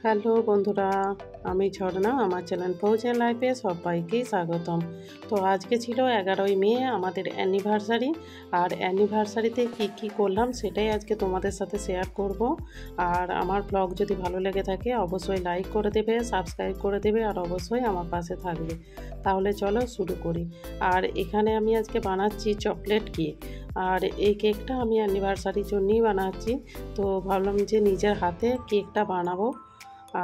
Hello বন্ধুরা, আমি ঝর্ণা। আমার চ্যানেল ফৌজিয়া লাইফে সবাইকেই স্বাগতম। তো আজকে ছিল 11ই মে, আমাদের অ্যানিভার্সারি। আর অ্যানিভার্সারিতে কি করলাম সেটাই আজকে তোমাদের সাথে শেয়ার করব। আর আমার ব্লগ যদি ভালো লেগে থাকে অবশ্যই লাইক করে দেবে, সাবস্ক্রাইব করে দেবে, আর অবশ্যই আমার পাশে থাকবে। তাহলে চলো শুরু করি। আর এখানে আমি আজকে বানাচ্ছি চকলেট কেক। আর এই কেকটা আমি অ্যানিভার্সারির জন্যই বানাচ্ছি। তো ভাবলাম যে নিজের হাতে কেকটা বানাবো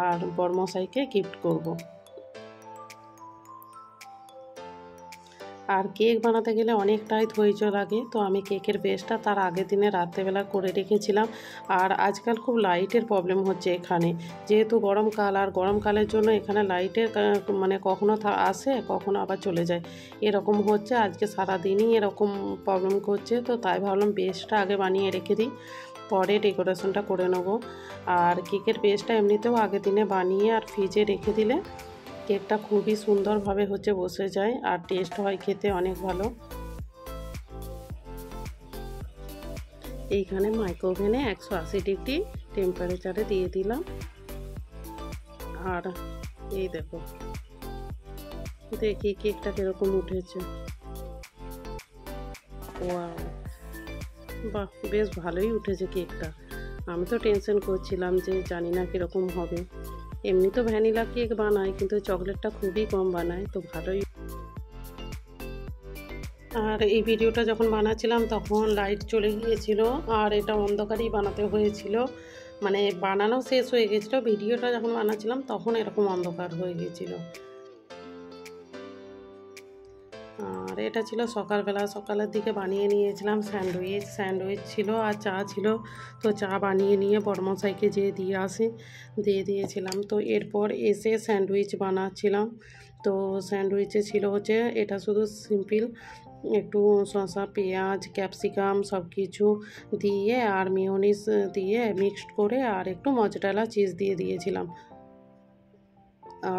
আর বড়মশাইকে গিফট করব। আর কেক বানাতে গেলে অনেকটাই ধৈর্য লাগে। তো আমি কেকের বেসটা তার আগের দিনে রাত্রেবেলা করে রেখেছিলাম। আর আজকাল খুব লাইটের প্রবলেম হচ্ছে এখানে, যেহেতু গরমকাল। আর গরমকালের জন্য এখানে লাইটের মানে কখনো আসে কখনো আবার চলে যায়, এরকম হচ্ছে। আজকে সারাদিনই এরকম প্রবলেম করছে। তো তাই ভাবলাম বেসটা আগে বানিয়ে রেখে দিই, পরে ডেকোরেশনটা করে নেব। আর কেকের বেসটা এমনিতেও আগের দিনে বানিয়ে আর ফ্রিজে রেখে দিলে কেকটা খুবই সুন্দরভাবে বসে যায় আর টেস্ট হয় খেতে অনেক ভালো। এইখানে মাইক্রোওভেনে 180 ডিগ্রি টেম্পারেচারে দিয়ে দিলাম। আর এই দেখো, দেখি কেকটা কীরকম উঠেছে। ওয়াও, বাহ, বেশ ভালোই উঠেছে কেকটা। আমি তো টেনশন করছিলাম যে জানি না কীরকম হবে। এমনি তো ভ্যানিলা কেক বানাই, কিন্তু চকলেটটা খুবই কম বানাই, তো ভালোই। আর এই ভিডিওটা যখন বানাচ্ছিলাম তখন লাইট চলে গিয়েছিল, আর এটা অন্ধকারেই বানাতে হয়েছিল। মানে বানানো শেষ হয়ে গেছিলো, ভিডিওটা যখন বানাচ্ছিলাম তখন এরকম অন্ধকার হয়ে গিয়েছিল। আর এটা ছিল সকালবেলা, সকালের দিকে বানিয়ে নিয়েছিলাম স্যান্ডউইচ ছিল আর চা ছিল। তো চা বানিয়ে নিয়ে বড়মশাইকে দিয়ে দিয়েছিলাম। তো এরপর এসে স্যান্ডউইচ বানাচ্ছিলাম। তো স্যান্ডউইচে ছিল এটা শুধু সিম্পল, একটু শসা, পেঁয়াজ, ক্যাপসিকাম সব কিছু দিয়ে আর মিওনিস দিয়ে মিক্সড করে আর একটু মজরেলা চিজ দিয়ে দিয়েছিলাম।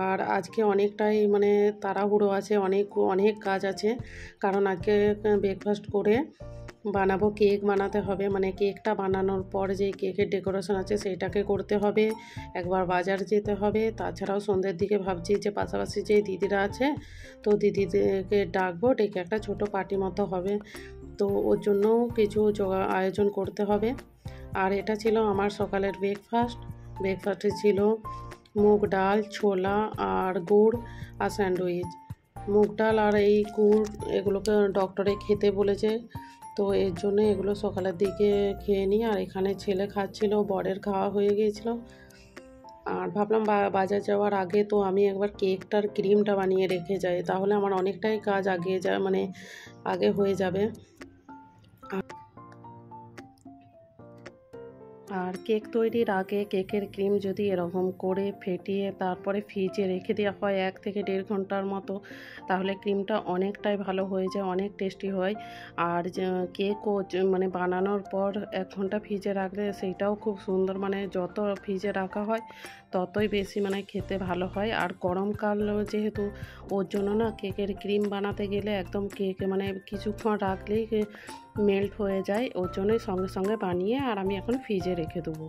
আর আজকে অনেকটাই মানে তাড়াহুড়ো আছে, অনেক কাজ আছে, কারণ আজকে ব্রেকফাস্ট করে বানাবো, কেক বানাতে হবে। মানে কেকটা বানানোর পর যে কেকের ডেকোরেশন আছে সেইটাকে করতে হবে, একবার বাজার যেতে হবে। তাছাড়াও সন্ধ্যের দিকে ভাবছি যে পাশাপাশি যে দিদিরা আছে, তো দিদিদেরকে ডাকবো, ডেকে একটা ছোট পার্টি মতো হবে। তো ওর জন্যও কিছু আয়োজন করতে হবে। আর এটা ছিল আমার সকালের ব্রেকফাস্টে ছিল মুগ ডাল, ছোলা আর গুড় আর স্যান্ডউইচ। মুগ ডাল আর এই গুড় এগুলোকে ডক্টরে খেতে বলেছে, তো এর জন্য এগুলো সকালের দিকে খেয়ে নিই। আর এখানে ছেলে খাচ্ছিল, বরের খাওয়া হয়ে গিয়েছিল। আর ভাবলাম বাজার যাওয়ার আগে তো আমি একবার কেকটার ক্রিমটা বানিয়ে রেখে যাই, তাহলে আমার অনেকটাই কাজ আগে হয়ে যাবে। আর কেক তৈরির আগে কেকের ক্রিম যদি এরকম করে ফেটিয়ে তারপরে ফ্রিজে রেখে দেওয়া হয় 1 থেকে 1.5 ঘন্টার মতো, তাহলে ক্রিমটা অনেকটাই ভালো হয়ে যায়, অনেক টেস্টি হয়। আর কেকও মানে বানানোর পর 1 ঘন্টা ফ্রিজে রাখলে সেইটাও খুব সুন্দর, মানে যত ফ্রিজে রাখা হয় ততই বেশি মানে খেতে ভালো হয়। আর গরমকাল যেহেতু, ওর জন্য না কেকের ক্রিম বানাতে গেলে একদম কেক মানে কিছুক্ষণ রাখলেই মেল্ট হয়ে যায়, ওর জন্যই সঙ্গে সঙ্গে বানিয়ে আর আমি এখন ফ্রিজে রেখে দেবো।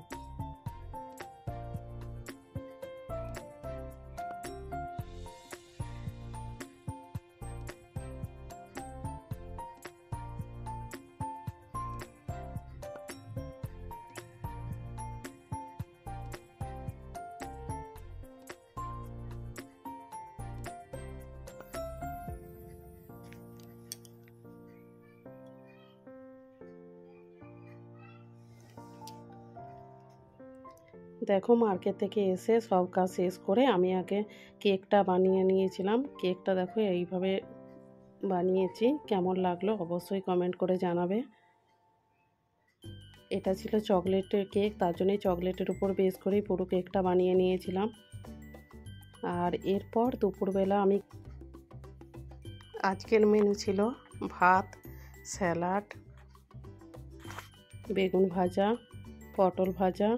দেখো, মার্কেট থেকে এসে সব কাজ শেষ করে আমি আগে কেকটা বানিয়ে নিয়েছিলাম। কেকটা দেখো এইভাবে বানিয়েছি, কেমন লাগলো অবশ্যই কমেন্ট করে জানাবে। এটা ছিল চকলেটের কেক, তার জন্যই চকলেটের উপর বেস করেই পুরো কেকটা বানিয়ে নিয়েছিলাম। আর এরপর দুপুরবেলা আজকের মেনু ছিল ভাত, স্যালাড, বেগুন ভাজা, পটল ভাজা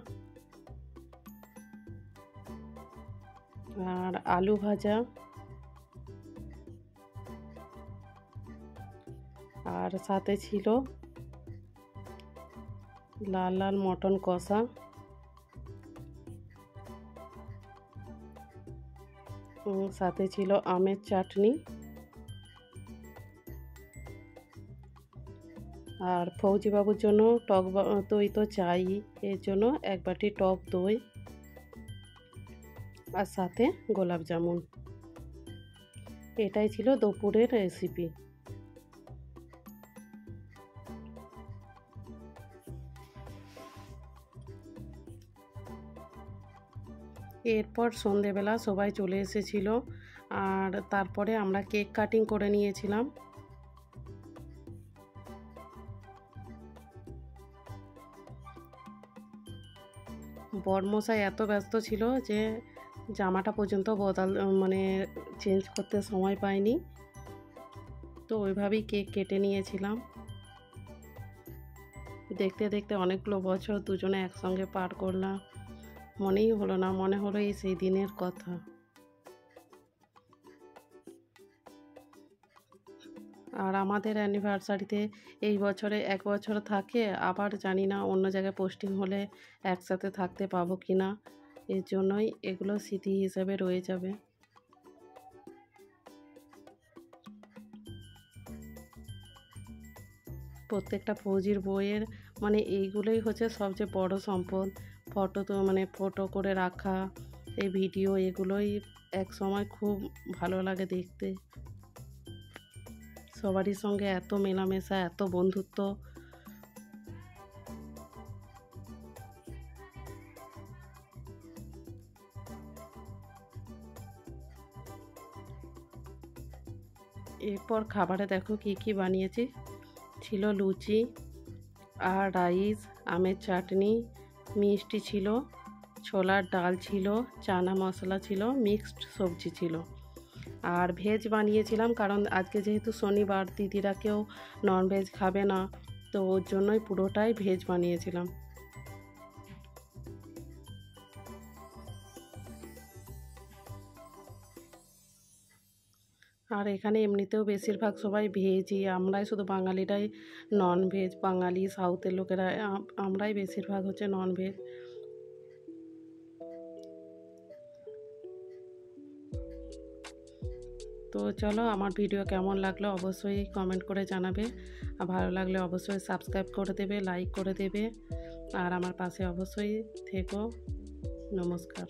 আর আলু ভাজা, আর সাথে ছিল লাল লাল মটন কষা। সাথে ছিল আমের চাটনি, আর ফৌজিবাবুর জন্য টক দই তো চাই, এর জন্য 1 বাটি টক দই, আর সাথে গোলাপ জামুন। এটাই ছিল দুপুরের রেসিপি। এরপর সন্ধেবেলা সবাই চলে এসেছিল, আর তারপরে আমরা কেক কাটিং করে নিয়েছিলাম। বরমশাই এত ব্যস্ত ছিল যে জামাটা পর্যন্ত চেঞ্জ করতে সময় পায়নি, তো ওইভাবেই কেক কেটে নিয়েছিলাম। দেখতে দেখতে অনেকগুলো বছর দুজনে একসঙ্গে পার করলাম, মনেই হলো না, মনে হলো এই সেই দিনের কথা। আর আমাদের অ্যানিভার্সারিতে এই বছরে 1 বছর থাকে, আবার জানি না অন্য জায়গায় পোস্টিং হলে একসাথে থাকতে পাবো কি না, এর জন্যই এগুলো স্মৃতি হিসেবে রয়ে যাবে। প্রত্যেকটা ফৌজির বইয়ের এইগুলোই হচ্ছে সবচেয়ে বড় সম্পদ। ফটো করে রাখা, এই ভিডিও, এগুলোই এক সময় খুব ভালো লাগে দেখতে। সবারই সঙ্গে এত মেলামেশা, এত বন্ধুত্ব। এরপর খাবারে দেখো কি কি বানিয়েছি। ছিল লুচি আর রাইস, আমের চাটনি, মিষ্টি ছিল, ছোলার ডাল ছিল, চানা মশলা ছিল, মিক্সড সবজি ছিল। আর ভেজ বানিয়েছিলাম, কারণ আজকে যেহেতু শনিবার, দিদিরা কেউ ননভেজ খাবে না, তো ওর জন্যই পুরোটাই ভেজ বানিয়েছিলাম। আর এখানে এমনিতেও বেশিরভাগ সবাই ভেজই, আমরাই শুধু বাঙালিরাই ননভেজ। বাঙালি, সাউথের লোকেরা আমরাই বেশিরভাগ হচ্ছে ননভেজ। তো চলো, আমার ভিডিও কেমন লাগলো অবশ্যই কমেন্ট করে জানাবে, আর ভালো লাগলে অবশ্যই সাবস্ক্রাইব করে দেবে, লাইক করে দেবে, আর আমার পাশে অবশ্যই থেকো। নমস্কার।